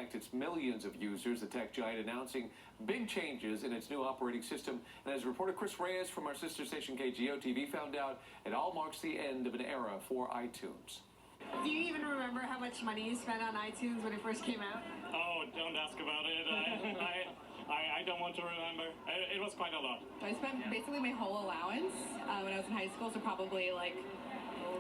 affect its millions of users. The tech giant announcing big changes in its new operating system. And as reporter Chris Reyes from our sister station KGO-TV found out, it all marks the end of an era for iTunes. Do you even remember how much money you spent on iTunes when it first came out? Oh, don't ask about it. I don't want to remember. It was quite a lot. I spent basically my whole allowance when I was in high school, so probably like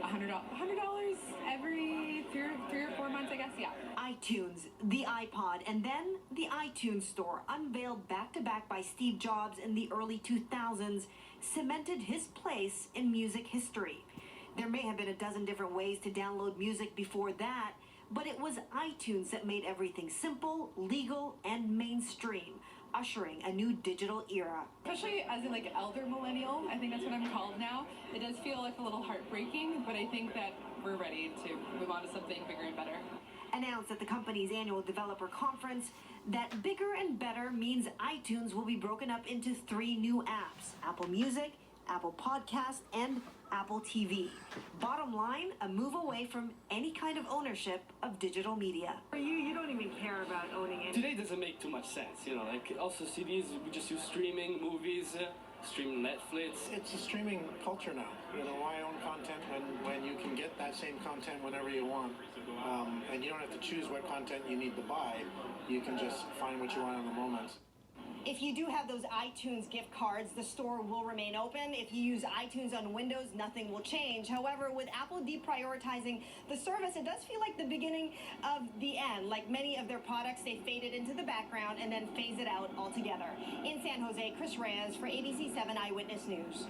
$100 every three or 4 months, I guess, yeah. iTunes, the iPod, and then the iTunes Store, unveiled back-to-back by Steve Jobs in the early 2000s, cemented his place in music history. There may have been a dozen different ways to download music before that, but it was iTunes that made everything simple, legal, and mainstream, ushering a new digital era. Especially as an elder millennial, I think that's what I'm called now. It does feel like a little heartbreaking, but I think that we're ready to move on to something bigger and better. Announced at the company's annual developer conference that bigger and better means iTunes will be broken up into 3 new apps: Apple Music, Apple Podcast, and Apple TV. Bottom line, a move away from any kind of ownership of digital media. For you don't even care about owning it. Today doesn't make too much sense, also CDs, we just use streaming, movies, stream Netflix. It's a streaming culture now. Why own content when you can get that same content whenever you want? And you don't have to choose what content you need to buy. You can just find what you want in the moment. If you do have those iTunes gift cards, the store will remain open. If you use iTunes on Windows, nothing will change. However, with Apple deprioritizing the service, it does feel like the beginning of the end. Like many of their products, they faded into the background and then phase it out altogether. In San Jose, Chris Reyes for ABC 7 Eyewitness News.